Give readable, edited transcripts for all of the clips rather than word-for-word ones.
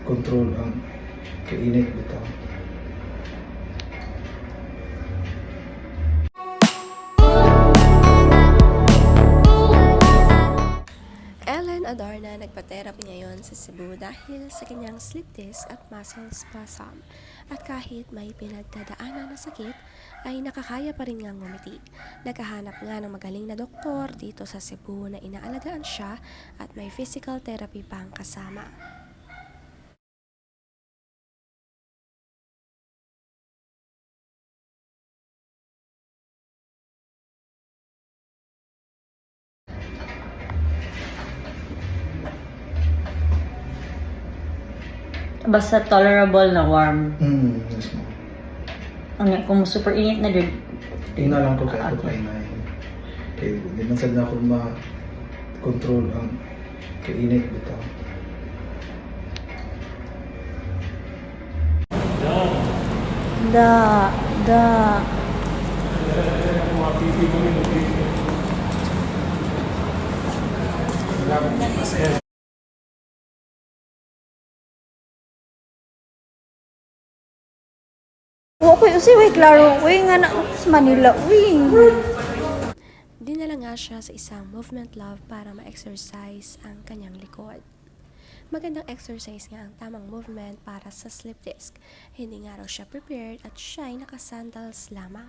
control ang kainit bitaw. Ellen Adorna nagpa-therapy ngayon sa Cebu dahil sa kanyang slip disc at muscle spasm. At kahit may pinagdadaanan na sakit, ay nakakaya pa rin ngang ngumiti. Naghahanap nga ng magaling na doktor dito sa Cebu na inaalagaan siya at may physical therapy pang kasama. Basta tolerable na warm. Yes mo. Kung super init na din. Tingnan lang ko kaya ito kainahin. Kaya di man sad na ako ma-control ang kainit bitaw. Da. Okay, uy, klaro, uy, nga na, sa Manila, uy. Dinala nga siya sa isang movement love para ma-exercise ang kanyang likod. Magandang exercise nga ang tamang movement para sa slip disc. Hindi nga raw siya prepared at siya ay nakasandals lamang.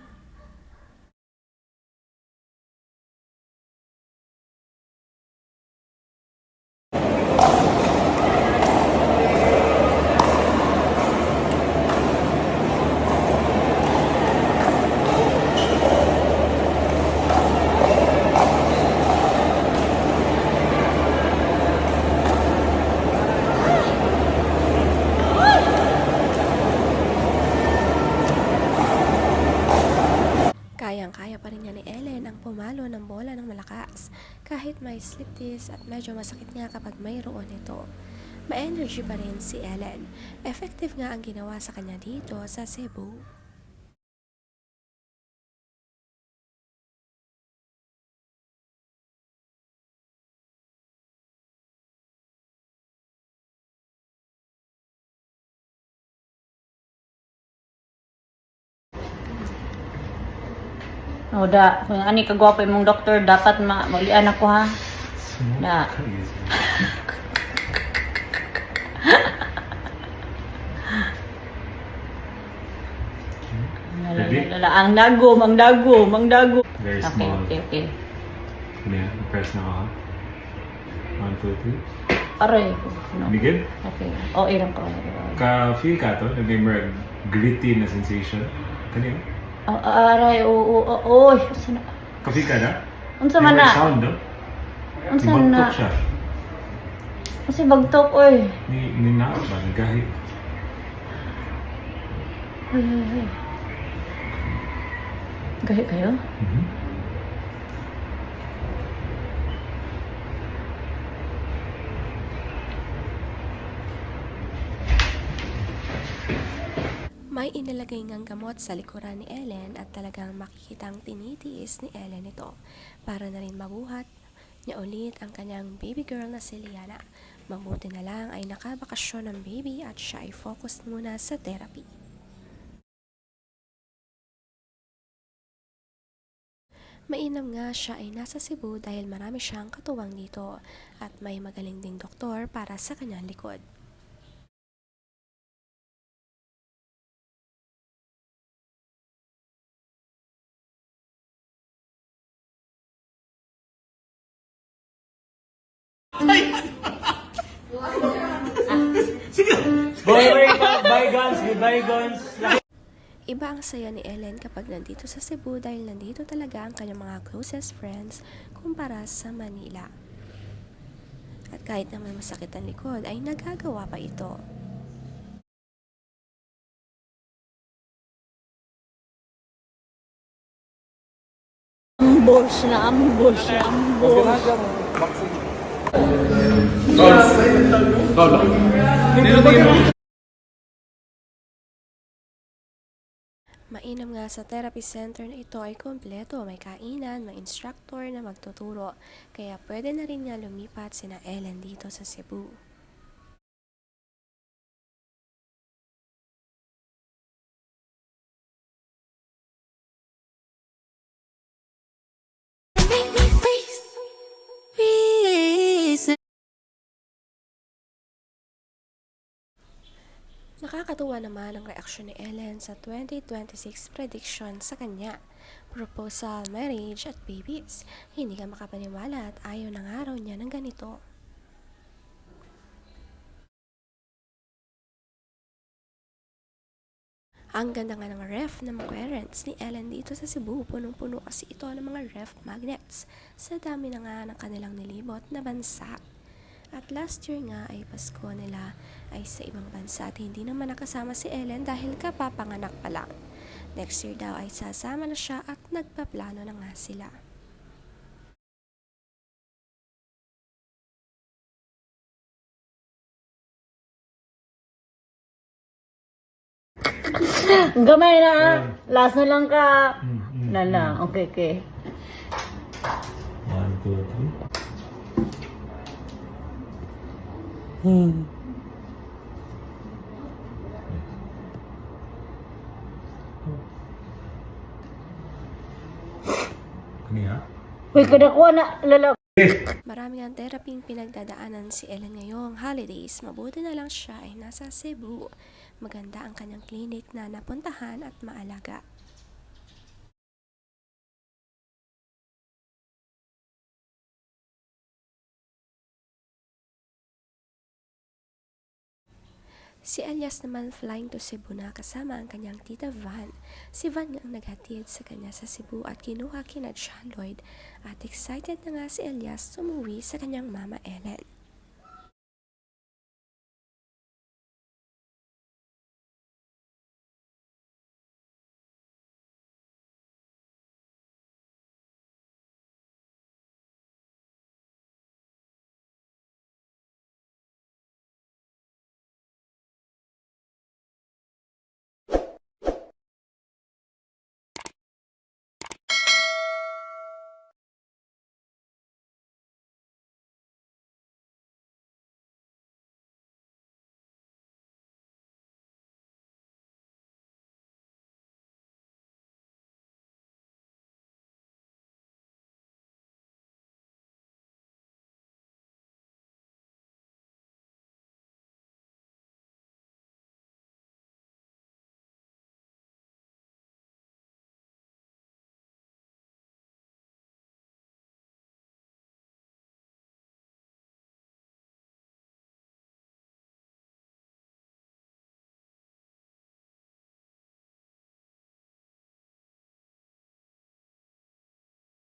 Kayang-kaya pa rin niya ni Ellen ang pumalo ng bola ng malakas kahit may slip disc at medyo masakit nga kapag mayroon ito. Ma-energy pa rin si Ellen. Effective nga ang ginawa sa kanya dito sa Cebu. O da, kung ani kagwapo imong doktor, dapat maulian ako ha. Da. Ang dagom. Very Okay, small. okay. Ano yan? Press na ako ha? 1, 2, 3. Aray. No. Bigid? Okay. O, irang ko. Ka-feel ka to? Nag-may gritty na sensation? Kanina? Aray, oy. Ka-feel ka na? Unsa man na? Sound no? Unsa na? Ibagtok siya. Kasi bagtok, oy. Ni na ba? Nagahi. Ay. Gahi kayo? May inilagay ngang gamot sa likuran ni Ellen at talagang makikitang tinitiis ni Ellen ito para na rin mabuhat niya ulit ang kanyang baby girl na si Liana. Mabuti na lang ay nakabakasyon ng baby at siya ay focused muna sa therapy. Mainam nga siya ay nasa Cebu dahil marami siyang katuwang dito at may magaling ding doktor para sa kanyang likod. Bygones. Iba ang saya ni Ellen kapag nandito sa Cebu dahil nandito talaga ang kanyang mga closest friends kumpara sa Manila. At kahit naman masakit ang likod ay nagagawa pa ito. Ambush. Mainam nga sa therapy center na ito ay kompleto, may kainan, may instructor na magtuturo, kaya pwede na rin nga lumipat sina Ellen dito sa Cebu. Nakakatuwa naman ang reaksyon ni Ellen sa 2026 prediction sa kanya. Proposal, marriage at babies. Hindi ka makapaniwala at ayaw ng araw niya ng ganito. Ang ganda nga ng ref ng mga parents ni Ellen dito sa Cebu. Punong-puno kasi ito ng mga ref magnets sa dami na nga ng kanilang nilibot na bansa. At last year nga ay Pasko nila ay sa ibang bansa at hindi naman nakasama si Ellen dahil kapapanganak pa lang. Next year daw ay sasama na siya at nagpaplano na nga sila. Gamay na. Last na lang ka. Lala. Okay, okay. 1, 2, 3. Kaniya? Uy, kadakuha na. Lala. Marami ang theraping pinagdadaanan si Ellen ngayong holidays. Mabuti na lang siya ay nasa Cebu. Maganda ang kanyang clinic na napuntahan at maalaga. Si Elias naman flying to Cebu na kasama ang kanyang tita Van. Si Van nga ang naghatid sa kanya sa Cebu at kinuha kina John Lloyd at excited na nga si Elias umuwi sa kanyang mama Ellen.